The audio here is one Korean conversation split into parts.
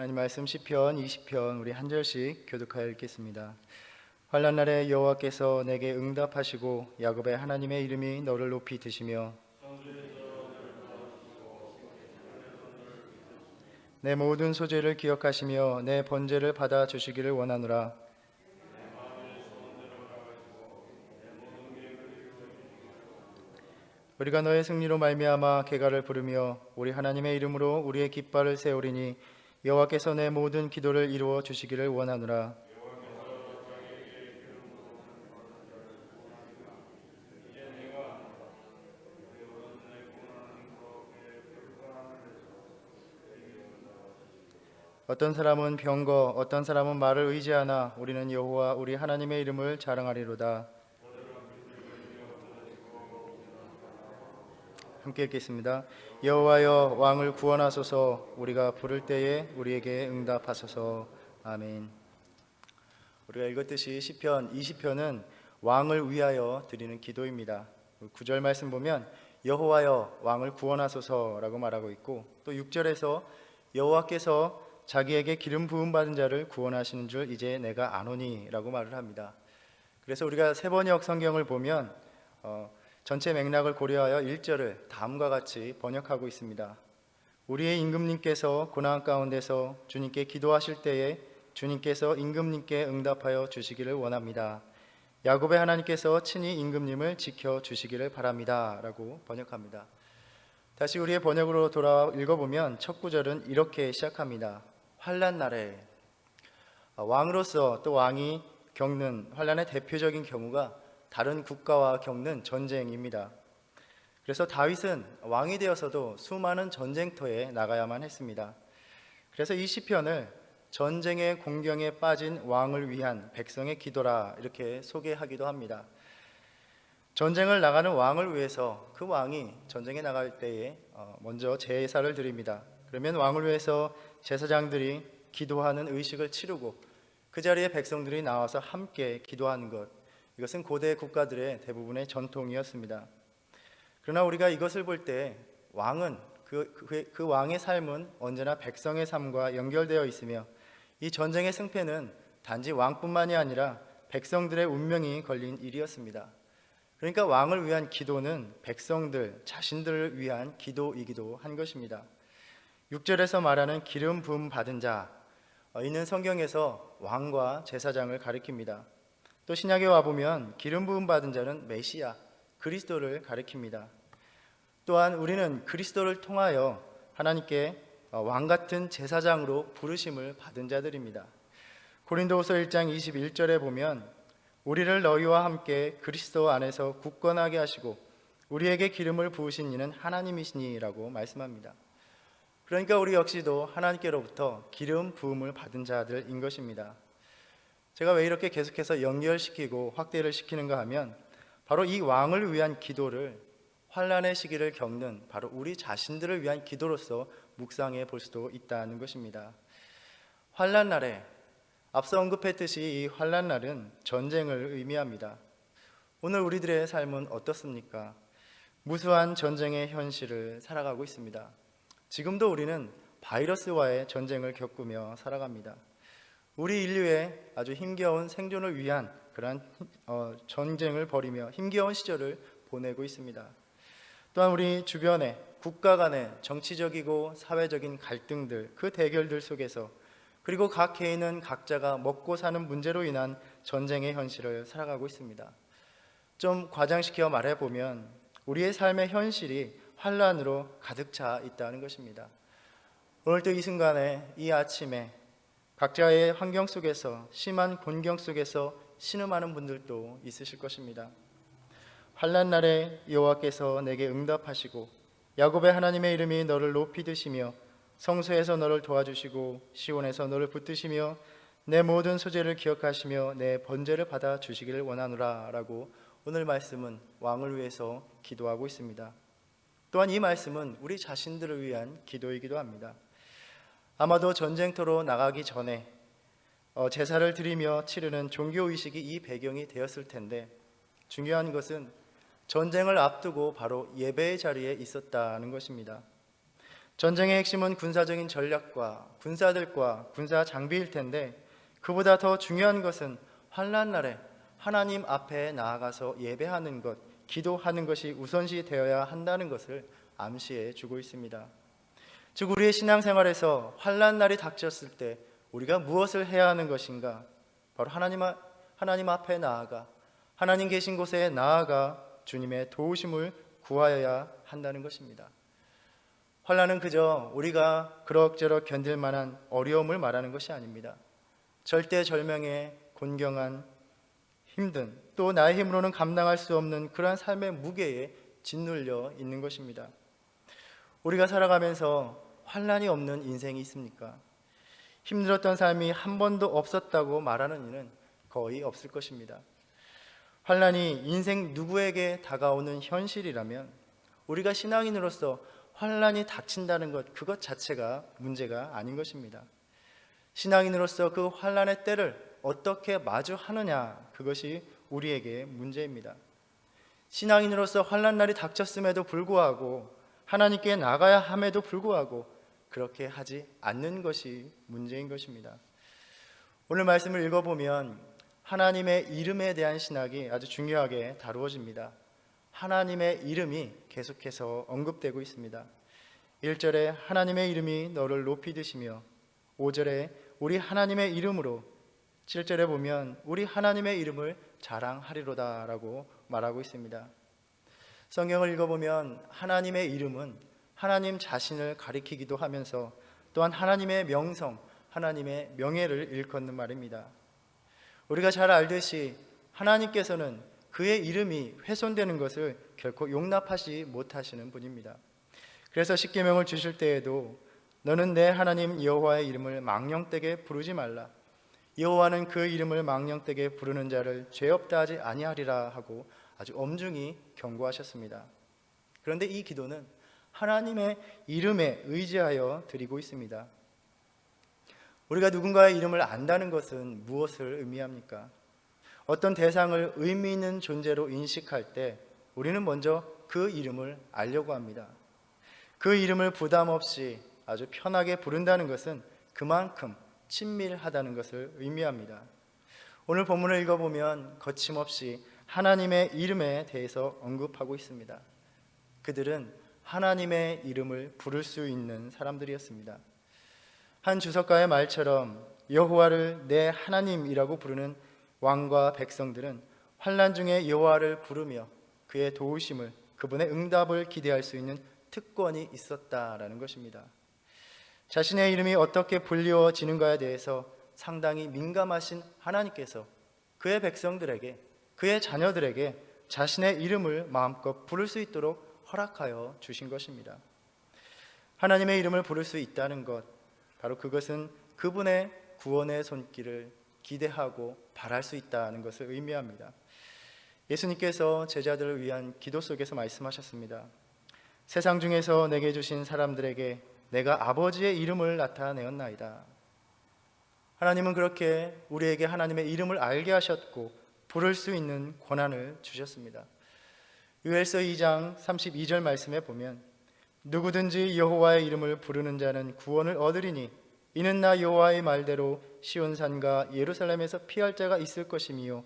하나님 말씀 시편 20편 우리 한 절씩 교독하여 읽겠습니다. 환난 날에 여호와께서 내게 응답하시고 야곱의 하나님의 이름이 너를 높이 드시며 내 모든 소재를 기억하시며 내 번제를 받아 주시기를 원하노라. 우리가 너의 승리로 말미암아 개가를 부르며 우리 하나님의 이름으로 우리의 깃발을 세우리니 여호와께서 내 모든 기도를 이루어 주시기를 원하노라. 어떤 사람은 병거, 어떤 사람은 말을 의지하나 우리는 여호와 우리 하나님의 이름을 자랑하리로다. 함께 읽겠습니다. 여호와여 왕을 구원하소서. 우리가 부를 때에 우리에게 응답하소서. 아멘. 우리가 읽었듯이 시편 20편은 왕을 위하여 드리는 기도입니다. 9절 말씀 보면 여호와여 왕을 구원하소서라고 말하고 있고, 또 6절에서 여호와께서 자기에게 기름 부음 받은 자를 구원하시는 줄 이제 내가 아노니라고 말을 합니다. 그래서 우리가 세번역 성경을 보면 전체 맥락을 고려하여 1절을 다음과 같이 번역하고 있습니다. 우리의 임금님께서 고난 가운데서 주님께 기도하실 때에 주님께서 임금님께 응답하여 주시기를 원합니다. 야곱의 하나님께서 친히 임금님을 지켜주시기를 바랍니다 라고 번역합니다. 다시 우리의 번역으로 돌아와 읽어보면 첫 구절은 이렇게 시작합니다. 환난 날에. 왕으로서 또 왕이 겪는 환난의 대표적인 경우가 다른 국가와 겪는 전쟁입니다. 그래서 다윗은 왕이 되어서도 수많은 전쟁터에 나가야만 했습니다. 그래서 이 시편을 전쟁의 공경에 빠진 왕을 위한 백성의 기도라 이렇게 소개하기도 합니다. 전쟁을 나가는 왕을 위해서 그 왕이 전쟁에 나갈 때에 먼저 제사를 드립니다. 그러면 왕을 위해서 제사장들이 기도하는 의식을 치르고 그 자리에 백성들이 나와서 함께 기도하는 것, 이것은 고대 국가들의 대부분의 전통이었습니다. 그러나 우리가 이것을 볼 때 왕은 그 왕의 삶은 언제나 백성의 삶과 연결되어 있으며 이 전쟁의 승패는 단지 왕뿐만이 아니라 백성들의 운명이 걸린 일이었습니다. 그러니까 왕을 위한 기도는 백성들 자신들을 위한 기도이기도 한 것입니다. 6절에서 말하는 기름 부음 받은 자, 이는 성경에서 왕과 제사장을 가리킵니다. 또 신약에 와보면 기름 부음 받은 자는 메시아, 그리스도를 가리킵니다. 또한 우리는 그리스도를 통하여 하나님께 왕같은 제사장으로 부르심을 받은 자들입니다. 고린도후서 1장 21절에 보면 우리를 너희와 함께 그리스도 안에서 굳건하게 하시고 우리에게 기름을 부으신 이는 하나님이시니라고 말씀합니다. 그러니까 우리 역시도 하나님께로부터 기름 부음을 받은 자들인 것입니다. 제가 왜 이렇게 계속해서 연결시키고 확대를 시키는가 하면 바로 이 왕을 위한 기도를 환난의 시기를 겪는 바로 우리 자신들을 위한 기도로서 묵상해 볼 수도 있다는 것입니다. 환난 날에 앞서 언급했듯이 이 환난 날은 전쟁을 의미합니다. 오늘 우리들의 삶은 어떻습니까? 무수한 전쟁의 현실을 살아가고 있습니다. 지금도 우리는 바이러스와의 전쟁을 겪으며 살아갑니다. 우리 인류의 아주 힘겨운 생존을 위한 그러한 전쟁을 벌이며 힘겨운 시절을 보내고 있습니다. 또한 우리 주변에 국가 간의 정치적이고 사회적인 갈등들, 그 대결들 속에서 그리고 각 개인은 각자가 먹고 사는 문제로 인한 전쟁의 현실을 살아가고 있습니다. 좀 과장시켜 말해보면 우리의 삶의 현실이 환난으로 가득 차 있다는 것입니다. 오늘도 이 순간에, 이 아침에 각자의 환경 속에서 심한 곤경 속에서 신음하는 분들도 있으실 것입니다. 환난 날에 여호와께서 내게 응답하시고 야곱의 하나님의 이름이 너를 높이 드시며 성소에서 너를 도와주시고 시온에서 너를 붙드시며 내 모든 소재를 기억하시며 내 번제를 받아 주시기를 원하노라 라고 오늘 말씀은 왕을 위해서 기도하고 있습니다. 또한 이 말씀은 우리 자신들을 위한 기도이기도 합니다. 아마도 전쟁터로 나가기 전에 제사를 드리며 치르는 종교의식이 이 배경이 되었을 텐데 중요한 것은 전쟁을 앞두고 바로 예배의 자리에 있었다는 것입니다. 전쟁의 핵심은 군사적인 전략과 군사들과 군사 장비일 텐데 그보다 더 중요한 것은 환난 날에 하나님 앞에 나아가서 예배하는 것, 기도하는 것이 우선시 되어야 한다는 것을 암시해 주고 있습니다. 즉 우리의 신앙생활에서 환난 날이 닥쳤을 때 우리가 무엇을 해야 하는 것인가? 바로 하나님 앞에 나아가 하나님 계신 곳에 나아가 주님의 도우심을 구하여야 한다는 것입니다. 환난은 그저 우리가 그럭저럭 견딜 만한 어려움을 말하는 것이 아닙니다. 절대절명의 곤경한 힘든 또 나의 힘으로는 감당할 수 없는 그러한 삶의 무게에 짓눌려 있는 것입니다. 우리가 살아가면서 환난이 없는 인생이 있습니까? 힘들었던 삶이 한 번도 없었다고 말하는 이는 거의 없을 것입니다. 환난이 인생 누구에게 다가오는 현실이라면 우리가 신앙인으로서 환난이 닥친다는 것, 그것 자체가 문제가 아닌 것입니다. 신앙인으로서 그 환난의 때를 어떻게 마주하느냐, 그것이 우리에게 문제입니다. 신앙인으로서 환난 날이 닥쳤음에도 불구하고 하나님께 나가야 함에도 불구하고 그렇게 하지 않는 것이 문제인 것입니다. 오늘 말씀을 읽어보면 하나님의 이름에 대한 신학이 아주 중요하게 다루어집니다. 하나님의 이름이 계속해서 언급되고 있습니다. 1절에 하나님의 이름이 너를 높이 드시며 5절에 우리 하나님의 이름으로 7절에 보면 우리 하나님의 이름을 자랑하리로다 라고 말하고 있습니다. 성경을 읽어보면 하나님의 이름은 하나님 자신을 가리키기도 하면서 또한 하나님의 명성, 하나님의 명예를 일컫는 말입니다. 우리가 잘 알듯이 하나님께서는 그의 이름이 훼손되는 것을 결코 용납하지 못하시는 분입니다. 그래서 십계명을 주실 때에도 너는 내 하나님 여호와의 이름을 망령되게 부르지 말라. 여호와는 그 이름을 망령되게 부르는 자를 죄 없다 하지 아니하리라 하고 아주 엄중히 경고하셨습니다. 그런데 이 기도는 하나님의 이름에 의지하여 드리고 있습니다. 우리가 누군가의 이름을 안다는 것은 무엇을 의미합니까? 어떤 대상을 의미 있는 존재로 인식할 때 우리는 먼저 그 이름을 알려고 합니다. 그 이름을 부담 없이 아주 편하게 부른다는 것은 그만큼 친밀하다는 것을 의미합니다. 오늘 본문을 읽어보면 거침없이 하나님의 이름에 대해서 언급하고 있습니다. 그들은 하나님의 이름을 부를 수 있는 사람들이었습니다. 한 주석가의 말처럼 여호와를 내 하나님이라고 부르는 왕과 백성들은 환난 중에 여호와를 부르며 그의 도우심을, 그분의 응답을 기대할 수 있는 특권이 있었다라는 것입니다. 자신의 이름이 어떻게 불리워지는가에 대해서 상당히 민감하신 하나님께서 그의 백성들에게, 그의 자녀들에게 자신의 이름을 마음껏 부를 수 있도록 허락하여 주신 것입니다. 하나님의 이름을 부를 수 있다는 것, 바로 그것은 그분의 구원의 손길을 기대하고 바랄 수 있다는 것을 의미합니다. 예수님께서 제자들을 위한 기도 속에서 말씀하셨습니다. 세상 중에서 내게 주신 사람들에게 내가 아버지의 이름을 나타내었나이다. 하나님은 그렇게 우리에게 하나님의 이름을 알게 하셨고 부를 수 있는 권한을 주셨습니다. 요엘서 2장 32절 말씀에 보면 누구든지 여호와의 이름을 부르는 자는 구원을 얻으리니 이는 나 여호와의 말대로 시온산과 예루살렘에서 피할 자가 있을 것이미요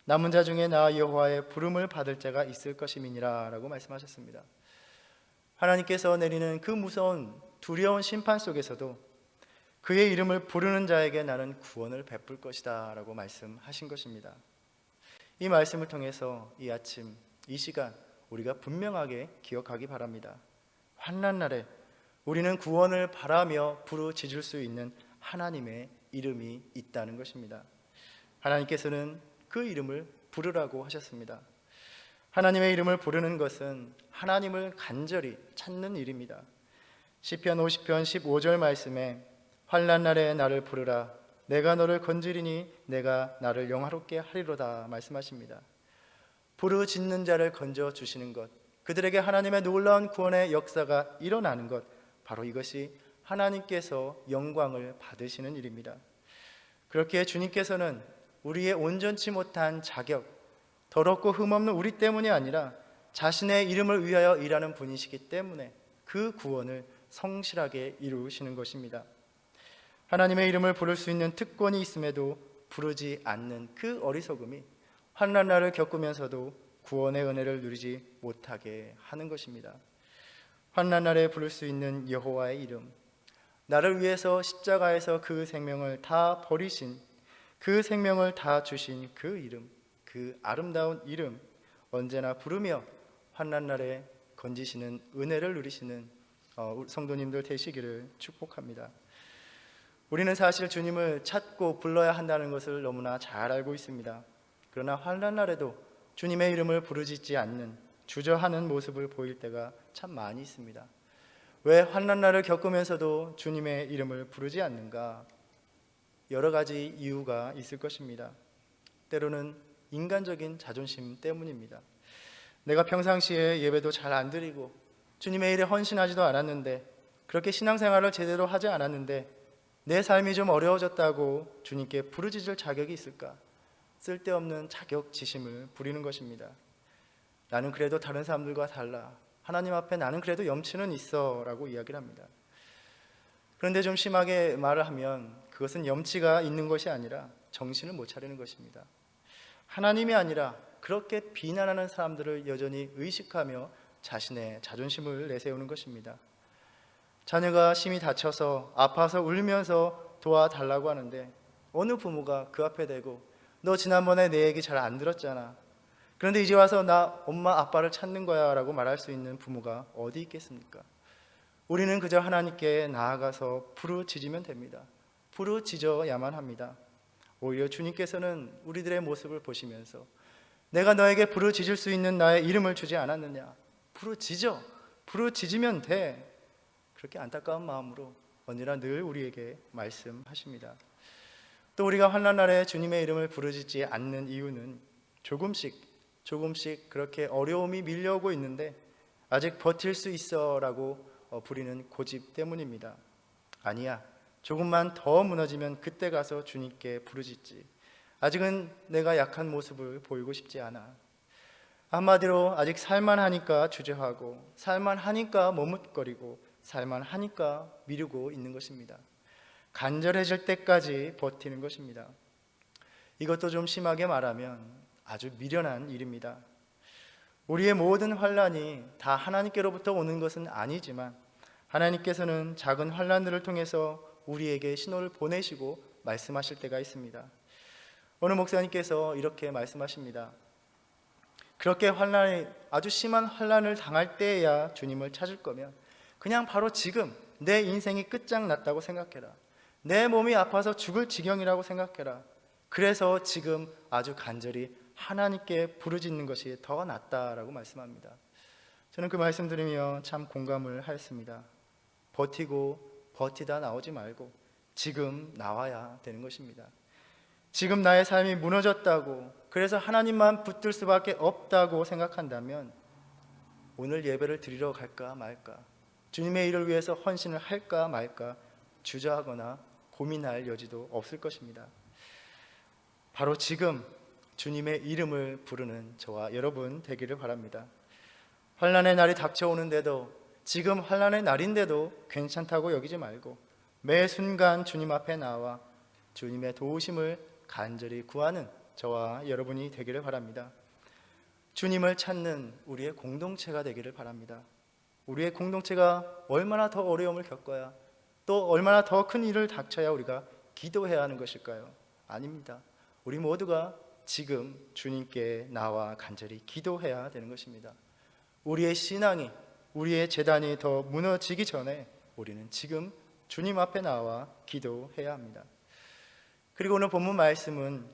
남은 자 중에 나 여호와의 부름을 받을 자가 있을 것임이니라 라고 말씀하셨습니다. 하나님께서 내리는 그 무서운 두려운 심판 속에서도 그의 이름을 부르는 자에게 나는 구원을 베풀 것이다 라고 말씀하신 것입니다. 이 말씀을 통해서 이 아침, 이 시간 우리가 분명하게 기억하기 바랍니다. 환난 날에 우리는 구원을 바라며 부르짖을 수 있는 하나님의 이름이 있다는 것입니다. 하나님께서는 그 이름을 부르라고 하셨습니다. 하나님의 이름을 부르는 것은 하나님을 간절히 찾는 일입니다. 시편 50편 15절 말씀에 환난 날에 나를 부르라 내가 너를 건지리니 내가 나를 영화롭게 하리로다 말씀하십니다. 부르짖는 자를 건져 주시는 것, 그들에게 하나님의 놀라운 구원의 역사가 일어나는 것, 바로 이것이 하나님께서 영광을 받으시는 일입니다. 그렇게 주님께서는 우리의 온전치 못한 자격, 더럽고 흠없는 우리 때문이 아니라 자신의 이름을 위하여 일하는 분이시기 때문에 그 구원을 성실하게 이루시는 것입니다. 하나님의 이름을 부를 수 있는 특권이 있음에도 부르지 않는 그 어리석음이 환난날을 겪으면서도 구원의 은혜를 누리지 못하게 하는 것입니다. 환난날에 부를 수 있는 여호와의 이름, 나를 위해서 십자가에서 그 생명을 다 버리신, 그 생명을 다 주신 그 이름, 그 아름다운 이름 언제나 부르며 환난날에 건지시는 은혜를 누리시는 성도님들 되시기를 축복합니다. 우리는 사실 주님을 찾고 불러야 한다는 것을 너무나 잘 알고 있습니다. 그러나 환난날에도 주님의 이름을 부르짖지 않는 주저하는 모습을 보일 때가 참 많이 있습니다. 왜 환난날을 겪으면서도 주님의 이름을 부르지 않는가? 여러 가지 이유가 있을 것입니다. 때로는 인간적인 자존심 때문입니다. 내가 평상시에 예배도 잘 안 드리고 주님의 일에 헌신하지도 않았는데, 그렇게 신앙생활을 제대로 하지 않았는데 내 삶이 좀 어려워졌다고 주님께 부르짖을 자격이 있을까? 쓸데없는 자격지심을 부리는 것입니다. 나는 그래도 다른 사람들과 달라, 하나님 앞에 나는 그래도 염치는 있어 라고 이야기를 합니다. 그런데 좀 심하게 말을 하면 그것은 염치가 있는 것이 아니라 정신을 못 차리는 것입니다. 하나님이 아니라 그렇게 비난하는 사람들을 여전히 의식하며 자신의 자존심을 내세우는 것입니다. 자녀가 심히 다쳐서 아파서 울면서 도와달라고 하는데 어느 부모가 그 앞에 대고 너 지난번에 내 얘기 잘 안 들었잖아, 그런데 이제 와서 나 엄마 아빠를 찾는 거야 라고 말할 수 있는 부모가 어디 있겠습니까? 우리는 그저 하나님께 나아가서 부르짖으면 됩니다. 부르짖어야만 합니다. 오히려 주님께서는 우리들의 모습을 보시면서 내가 너에게 부르짖을 수 있는 나의 이름을 주지 않았느냐, 부르짖으면 돼, 그렇게 안타까운 마음으로 언제나 늘 우리에게 말씀하십니다. 또 우리가 환난날에 주님의 이름을 부르짖지 않는 이유는 조금씩 그렇게 어려움이 밀려오고 있는데 아직 버틸 수 있어 라고 부리는 고집 때문입니다. 아니야, 조금만 더 무너지면 그때 가서 주님께 부르짖지, 아직은 내가 약한 모습을 보이고 싶지 않아. 한마디로 아직 살만하니까 주저하고, 살만하니까 머뭇거리고, 살만하니까 미루고 있는 것입니다. 간절해질 때까지 버티는 것입니다. 이것도 좀 심하게 말하면 아주 미련한 일입니다. 우리의 모든 환난이 다 하나님께로부터 오는 것은 아니지만 하나님께서는 작은 환난들을 통해서 우리에게 신호를 보내시고 말씀하실 때가 있습니다. 어느 목사님께서 이렇게 말씀하십니다. 그렇게 아주 심한 환난을 당할 때에야 주님을 찾을 거면 그냥 바로 지금 내 인생이 끝장났다고 생각해라. 내 몸이 아파서 죽을 지경이라고 생각해라. 그래서 지금 아주 간절히 하나님께 부르짖는 것이 더 낫다라고 말씀합니다. 저는 그 말씀 들으며 참 공감을 하였습니다. 버티다 나오지 말고 지금 나와야 되는 것입니다. 지금 나의 삶이 무너졌다고, 그래서 하나님만 붙들 수밖에 없다고 생각한다면 오늘 예배를 드리러 갈까 말까, 주님의 일을 위해서 헌신을 할까 말까 주저하거나 고민할 여지도 없을 것입니다. 바로 지금 주님의 이름을 부르는 저와 여러분 되기를 바랍니다. 환난의 날이 닥쳐오는데도, 지금 환난의 날인데도 괜찮다고 여기지 말고 매 순간 주님 앞에 나와 주님의 도우심을 간절히 구하는 저와 여러분이 되기를 바랍니다. 주님을 찾는 우리의 공동체가 되기를 바랍니다. 우리의 공동체가 얼마나 더 어려움을 겪어야, 또 얼마나 더 큰 일을 닥쳐야 우리가 기도해야 하는 것일까요? 아닙니다. 우리 모두가 지금 주님께 나와 간절히 기도해야 되는 것입니다. 우리의 신앙이, 우리의 재단이 더 무너지기 전에 우리는 지금 주님 앞에 나와 기도해야 합니다. 그리고 오늘 본문 말씀은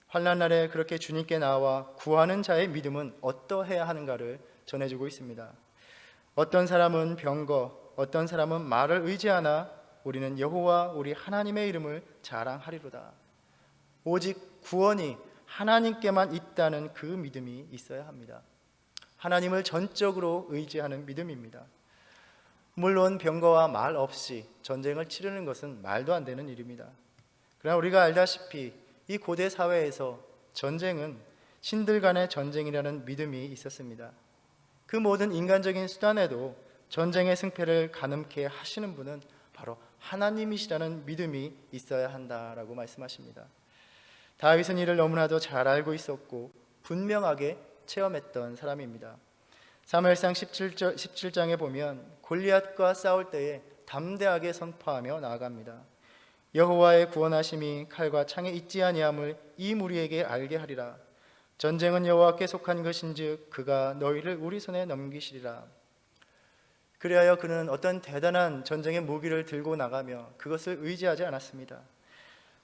환난날에 그렇게 주님께 나와 구하는 자의 믿음은 어떠해야 하는가를 전해주고 있습니다. 어떤 사람은 병거, 어떤 사람은 말을 의지하나 우리는 여호와 우리 하나님의 이름을 자랑하리로다. 오직 구원이 하나님께만 있다는 그 믿음이 있어야 합니다. 하나님을 전적으로 의지하는 믿음입니다. 물론 병거와 말 없이 전쟁을 치르는 것은 말도 안 되는 일입니다. 그러나 우리가 알다시피 이 고대 사회에서 전쟁은 신들 간의 전쟁이라는 믿음이 있었습니다. 그 모든 인간적인 수단에도 전쟁의 승패를 가늠케 하시는 분은 바로 하나님이시라는 믿음이 있어야 한다라고 말씀하십니다. 다윗은 이를 너무나도 잘 알고 있었고 분명하게 체험했던 사람입니다. 사무엘상 17장에 보면 골리앗과 싸울 때에 담대하게 선포하며 나아갑니다. 여호와의 구원하심이 칼과 창에 있지 아니함을 이 무리에게 알게 하리라. 전쟁은 여호와께 속한 것인즉 그가 너희를 우리 손에 넘기시리라. 그리하여 그는 어떤 대단한 전쟁의 무기를 들고 나가며 그것을 의지하지 않았습니다.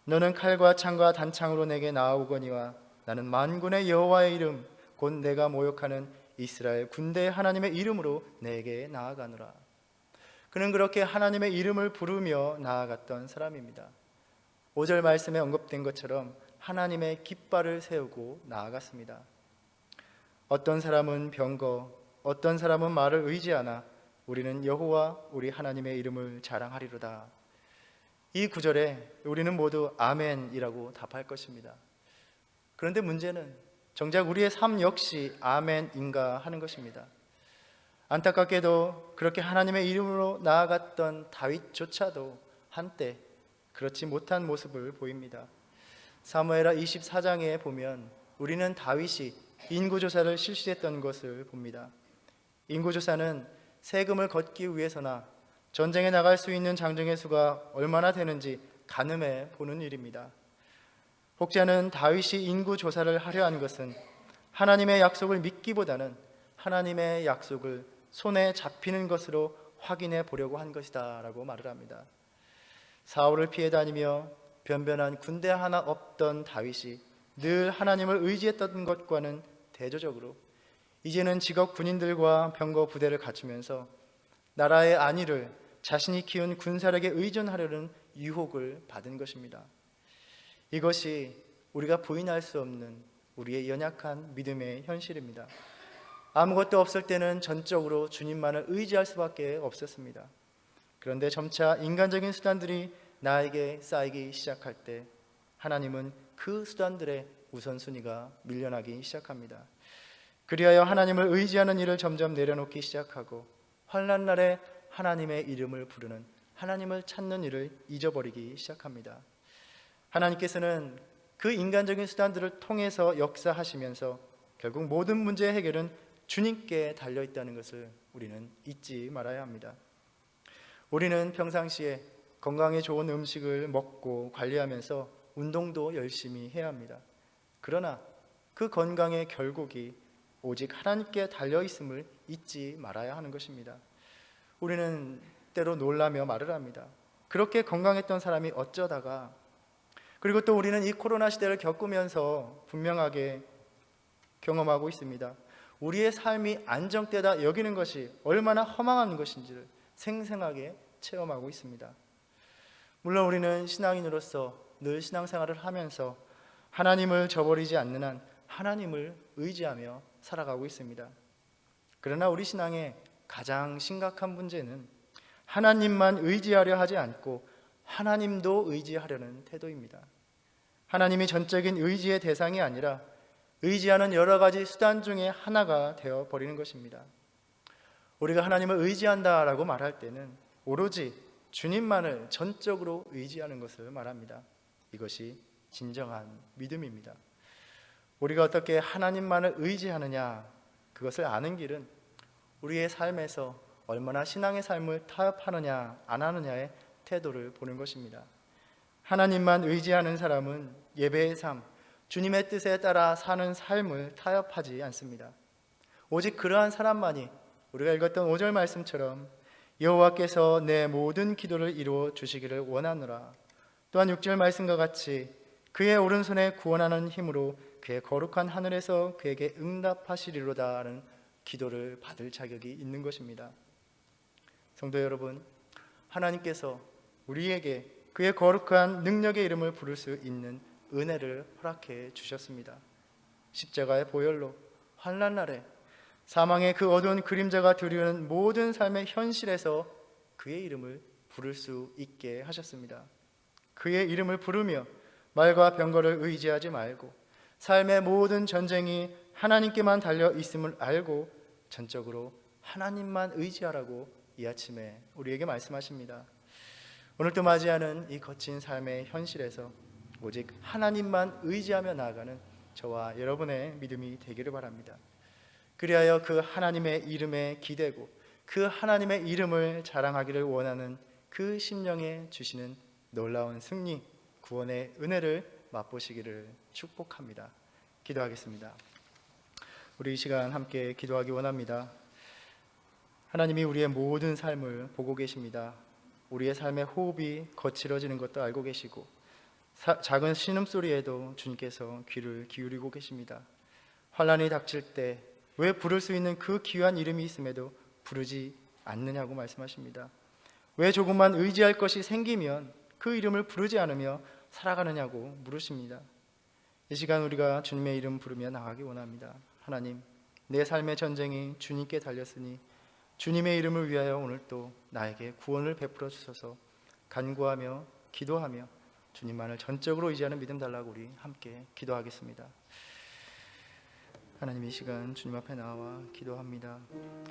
너는 칼과 창과 단창으로 내게 나아오거니와 나는 만군의 여호와의 이름 곧 내가 모욕하는 이스라엘 군대의 하나님의 이름으로 내게 나아가노라. 그는 그렇게 하나님의 이름을 부르며 나아갔던 사람입니다. 5절 말씀에 언급된 것처럼 하나님의 깃발을 세우고 나아갔습니다. 어떤 사람은 병거, 어떤 사람은 말을 의지하나 우리는 여호와 우리 하나님의 이름을 자랑하리로다. 이 구절에 우리는 모두 아멘이라고 답할 것입니다. 그런데 문제는 정작 우리의 삶 역시 아멘인가 하는 것입니다. 안타깝게도 그렇게 하나님의 이름으로 나아갔던 다윗조차도 한때 그렇지 못한 모습을 보입니다. 사무엘하 24장에 보면 우리는 다윗이 인구조사를 실시했던 것을 봅니다. 인구조사는 세금을 걷기 위해서나 전쟁에 나갈 수 있는 장정의 수가 얼마나 되는지 가늠해 보는 일입니다. 혹자는 다윗이 인구조사를 하려 한 것은 하나님의 약속을 믿기보다는 하나님의 약속을 손에 잡히는 것으로 확인해 보려고 한 것이다 라고 말을 합니다. 사울을 피해 다니며 변변한 군대 하나 없던 다윗이 늘 하나님을 의지했던 것과는 대조적으로 이제는 직업 군인들과 병거 부대를 갖추면서 나라의 안위를 자신이 키운 군사력에 의존하려는 유혹을 받은 것입니다. 이것이 우리가 부인할 수 없는 우리의 연약한 믿음의 현실입니다. 아무것도 없을 때는 전적으로 주님만을 의지할 수밖에 없었습니다. 그런데 점차 인간적인 수단들이 나에게 쌓이기 시작할 때 하나님은 그 수단들의 우선순위가 밀려나기 시작합니다. 그리하여 하나님을 의지하는 일을 점점 내려놓기 시작하고 환난 날에 하나님의 이름을 부르는, 하나님을 찾는 일을 잊어버리기 시작합니다. 하나님께서는 그 인간적인 수단들을 통해서 역사하시면서 결국 모든 문제의 해결은 주님께 달려있다는 것을 우리는 잊지 말아야 합니다. 우리는 평상시에 건강에 좋은 음식을 먹고 관리하면서 운동도 열심히 해야 합니다. 그러나 그 건강의 결국이 오직 하나님께 달려있음을 잊지 말아야 하는 것입니다. 우리는 때로 놀라며 말을 합니다. 그렇게 건강했던 사람이 어쩌다가, 그리고 또 우리는 이 코로나 시대를 겪으면서 분명하게 경험하고 있습니다. 우리의 삶이 안정되다 여기는 것이 얼마나 허망한 것인지를 생생하게 체험하고 있습니다. 물론 우리는 신앙인으로서 늘 신앙생활을 하면서 하나님을 저버리지 않는 한 하나님을 의지하며 살아가고 있습니다. 그러나 우리 신앙의 가장 심각한 문제는 하나님만 의지하려 하지 않고 하나님도 의지하려는 태도입니다. 하나님이 전적인 의지의 대상이 아니라 의지하는 여러 가지 수단 중에 하나가 되어버리는 것입니다. 우리가 하나님을 의지한다라고 말할 때는 오로지 주님만을 전적으로 의지하는 것을 말합니다. 이것이 진정한 믿음입니다. 우리가 어떻게 하나님만을 의지하느냐, 그것을 아는 길은 우리의 삶에서 얼마나 신앙의 삶을 타협하느냐 안 하느냐의 태도를 보는 것입니다. 하나님만 의지하는 사람은 예배의 삶, 주님의 뜻에 따라 사는 삶을 타협하지 않습니다. 오직 그러한 사람만이 우리가 읽었던 5절 말씀처럼 여호와께서 내 모든 기도를 이루어 주시기를 원하노라. 또한 6절 말씀과 같이 그의 오른손에 구원하는 힘으로 그의 거룩한 하늘에서 그에게 응답하시리로다 하는 기도를 받을 자격이 있는 것입니다. 성도 여러분, 하나님께서 우리에게 그의 거룩한 능력의 이름을 부를 수 있는 은혜를 허락해 주셨습니다. 십자가의 보혈로 환난 날에 사망의 그 어두운 그림자가 드리우는 모든 삶의 현실에서 그의 이름을 부를 수 있게 하셨습니다. 그의 이름을 부르며 말과 병거를 의지하지 말고 삶의 모든 전쟁이 하나님께만 달려 있음을 알고 전적으로 하나님만 의지하라고 이 아침에 우리에게 말씀하십니다. 오늘도 맞이하는 이 거친 삶의 현실에서 오직 하나님만 의지하며 나아가는 저와 여러분의 믿음이 되기를 바랍니다. 그리하여 그 하나님의 이름에 기대고 그 하나님의 이름을 자랑하기를 원하는 그 심령에 주시는 놀라운 승리, 구원의 은혜를 맛보시기를 축복합니다. 기도하겠습니다. 우리 이 시간 함께 기도하기 원합니다. 하나님이 우리의 모든 삶을 보고 계십니다. 우리의 삶의 호흡이 거칠어지는 것도 알고 계시고 작은 신음소리에도 주님께서 귀를 기울이고 계십니다. 환난이 닥칠 때 왜 부를 수 있는 그 귀한 이름이 있음에도 부르지 않느냐고 말씀하십니다. 왜 조금만 의지할 것이 생기면 그 이름을 부르지 않으며 살아가느냐고 물으십니다. 이 시간 우리가 주님의 이름 부르며 나가기 원합니다. 하나님, 내 삶의 전쟁이 주님께 달렸으니 주님의 이름을 위하여 오늘도 나에게 구원을 베풀어 주셔서 간구하며 기도하며 주님만을 전적으로 의지하는 믿음 달라고 우리 함께 기도하겠습니다. 하나님, 이 시간 주님 앞에 나와 기도합니다.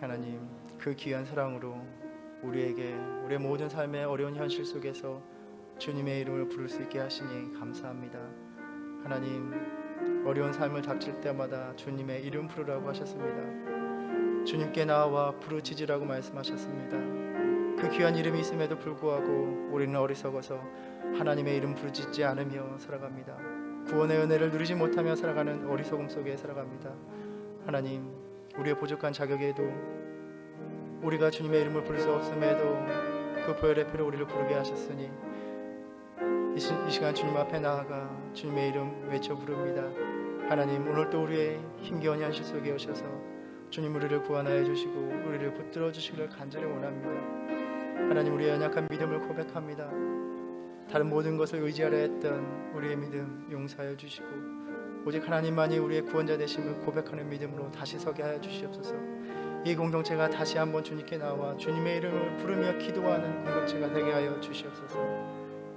하나님, 그 귀한 사랑으로 우리에게 우리의 모든 삶의 어려운 현실 속에서 주님의 이름을 부를 수 있게 하시니 감사합니다. 하나님, 어려운 삶을 닥칠 때마다 주님의 이름 부르라고 하셨습니다. 주님께 나와 부르짖으라고 말씀하셨습니다. 그 귀한 이름이 있음에도 불구하고 우리는 어리석어서 하나님의 이름 부르짖지 않으며 살아갑니다. 구원의 은혜를 누리지 못하며 살아가는 어리석음 속에 살아갑니다. 하나님, 우리의 부족한 자격에도 우리가 주님의 이름을 부를 수 없음에도 그 보혈의 피로 우리를 부르게 하셨으니 이 시간 주님 앞에 나아가 주님의 이름 외쳐 부릅니다. 하나님, 오늘도 우리의 힘겨운 현실 속에 오셔서 주님 우리를 구원하여 주시고 우리를 붙들어 주시기를 간절히 원합니다. 하나님, 우리의 연약한 믿음을 고백합니다. 다른 모든 것을 의지하려 했던 우리의 믿음 용서하여 주시고 오직 하나님만이 우리의 구원자 되심을 고백하는 믿음으로 다시 서게 하여 주시옵소서. 이 공동체가 다시 한번 주님께 나와 주님의 이름을 부르며 기도하는 공동체가 되게 하여 주시옵소서.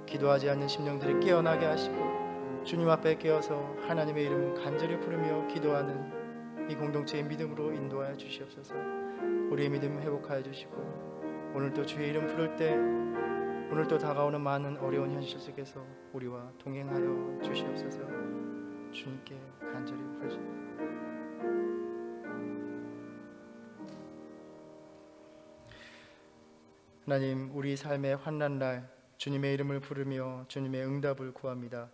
기도하지 않는 심령들이 깨어나게 하시고 주님 앞에 깨어서 하나님의 이름을 간절히 부르며 기도하는 이 공동체의 믿음으로 인도하여 주시옵소서. 우리의 믿음 회복하여 주시고 오늘도 주의 이름 부를 때 오늘도 다가오는 많은 어려운 현실 속에서 우리와 동행하여 주시옵소서. 주님께 간절히 부르십니다. 하나님, 우리 삶의 환난날 주님의 이름을 부르며 주님의 응답을 구합니다.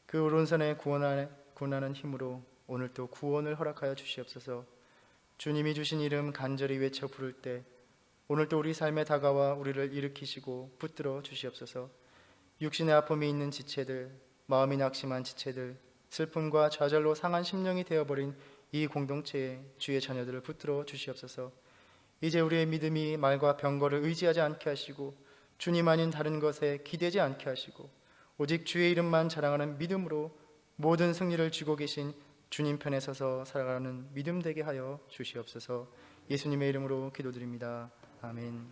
그 오른손에 구원하는 힘으로 오늘도 구원을 허락하여 주시옵소서. 주님이 주신 이름 간절히 외쳐 부를 때 오늘도 우리 삶에 다가와 우리를 일으키시고 붙들어 주시옵소서. 육신의 아픔이 있는 지체들, 마음이 낙심한 지체들, 슬픔과 좌절로 상한 심령이 되어버린 이 공동체에 주의 자녀들을 붙들어 주시옵소서. 이제 우리의 믿음이 말과 병거를 의지하지 않게 하시고 주님 아닌 다른 것에 기대지 않게 하시고 오직 주의 이름만 자랑하는 믿음으로 모든 승리를 쥐고 계신 주님 편에 서서 살아가는 믿음 되게 하여 주시옵소서. 예수님의 이름으로 기도드립니다. 아멘.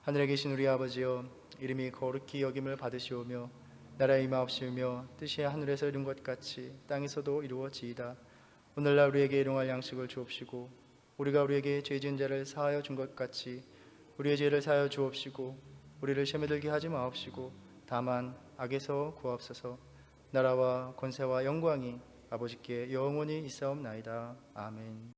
하늘에 계신 우리 아버지여, 이름이 거룩히 여김을 받으시오며 나라의 임하옵시며 뜻이 하늘에서 이룬 것 같이 땅에서도 이루어지이다. 오늘날 우리에게 일용할 양식을 주옵시고 우리가 우리에게 죄 지은 자를 사하여 준 것 같이 우리의 죄를 사하여 주옵시고 우리를 시험에 들게 하지 마옵시고 다만 악에서 구하옵소서. 나라와 권세와 영광이 아버지께 영원히 있사옵나이다. 아멘.